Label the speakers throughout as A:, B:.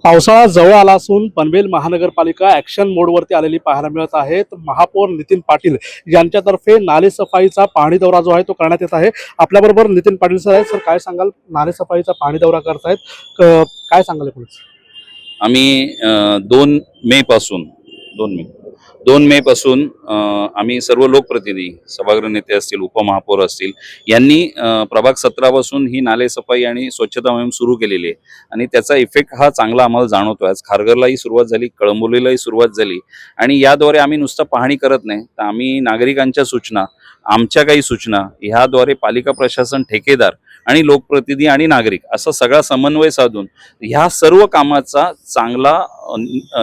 A: पावसाळा जवळ आला असून पनवेल महानगरपालिका ॲक्शन मोडवरती आलेली पाहायला मिळत आहे. महापौर नितीन पाटील यांच्यातर्फे नालेसफाईचा पाहणी दौरा जो आहे तो करण्यात येत आहे. आपल्याबरोबर नितीन पाटील सर आहेत. सर, काय सांगाल? नालेसफाईचा पाहणी दौरा करतायत, काय सांगाल?
B: आम्ही 2 मे पासून आम्ही सर्व लोकप्रतिनिधी, सभागृह नेते असतील, उपमहापौर असतील, यांनी प्रभाग 17 पासून ही नालेसफाई आणि स्वच्छता मोहीम सुरू केलेली आहे आणि त्याचा इफेक्ट हा चांगला आम्हाला जाणवतो. आज खारघरलाही सुरुवात झाली, कळंबोलीलाही सुरुवात झाली आणि याद्वारे आम्ही नुसतं पाहणी करत नाही, तर आम्ही नागरिकांच्या सूचना, आमच्या काही सूचना ह्याद्वारे पालिका प्रशासन, ठेकेदार आणि लोकप्रतिनिधी आणि नागरिक असा सगळा समन्वय साधून ह्या सर्व कामाचा चांगला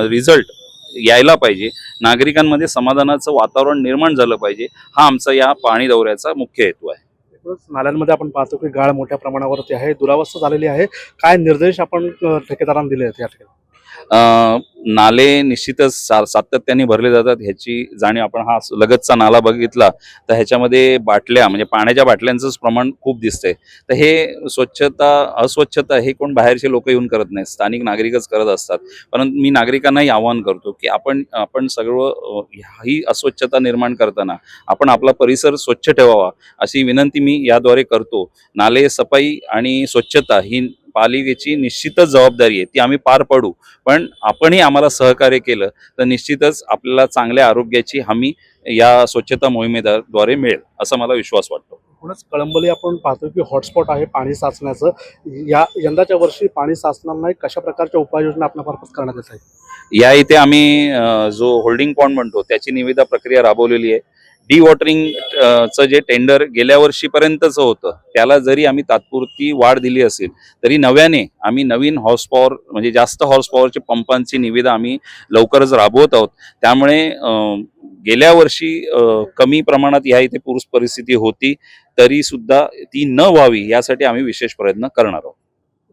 B: रिझल्ट यायला पाहिजे, नागरिकांमध्ये समाधानाचं वातावरण निर्माण झालं पाहिजे, हा आमचा या पाहणी दौऱ्याचा मुख्य हेतू आहे.
A: नाल्यांमध्ये आपण पाहतो की गाळ मोठ्या प्रमाणावरती आहे, दुरावस्था झालेली आहे. काय निर्देश आपण ठेकेदारांना दिले आहेत या ठिकाणी?
B: नाले निश्चितच सातत्याने भरले जातात, ह्याची जाणीव आपण हा लगतचा नाला बघितला तर ह्याच्यामध्ये बाटल्या, म्हणजे पाण्याच्या बाटल्यांचंच प्रमाण खूप दिसतंय. तर हे अस्वच्छता हे कोण बाहेरचे लोक येऊन करत नाहीत, स्थानिक नागरिकच करत असतात. परंतु मी नागरिकांनाही आवाहन करतो की आपण सर्व ही अस्वच्छता निर्माण करताना आपण आपला परिसर स्वच्छ ठेवावा, अशी विनंती मी याद्वारे करतो. नाले सफाई आणि स्वच्छता ही पालिकेची निश्चितच जबाबदारी आहे, ती आम्ही पार पडू. पण आपणही आम्हाला सहकार्य केलं तर निश्चितच आपल्याला चांगल्या आरोग्याची हमी या स्वच्छता मोहिमेद्वारे मिळेल, असा मला विश्वास वाटतो.
A: म्हणूनच कळंबोली आपण पाहतो की हॉटस्पॉट आहे पाणी साचण्याचं. यंदाच्या वर्षी पाणी साचणार नाही, कशा प्रकारच्या उपाययोजना आपल्यामार्फत करण्यात येत आहेत?
B: या इथे आम्ही जो होल्डिंग पॉइंट म्हणतो त्याची निविदा प्रक्रिया राबवलेली आहे. चं जे टेंडर गेल्या वर्षीपर्यंतचं होतं त्याला जरी आम्ही तात्पुरती वाढ दिली असेल तरी नव्याने आम्ही नवीन हॉर्स पॉवर, म्हणजे जास्त हॉर्स पॉवरचे पंपांची निविदा आम्ही लवकरच राबवत आहोत. त्यामुळे गेल्या वर्षी कमी प्रमाणात या इथे पूर परिस्थिती होती, तरी सुद्धा ती न व्हावी यासाठी आम्ही विशेष प्रयत्न करणार आहोत.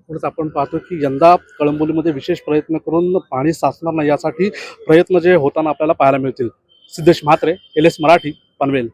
A: पुढे आपण पाहतो की यंदा कळंबोलीमध्ये विशेष प्रयत्न करून पाणी साचणार नाही यासाठी प्रयत्न जे होताना आपल्याला पाहायला मिळतील. सिद्धेश म्हात्रे, LS मराठी, पनवेल.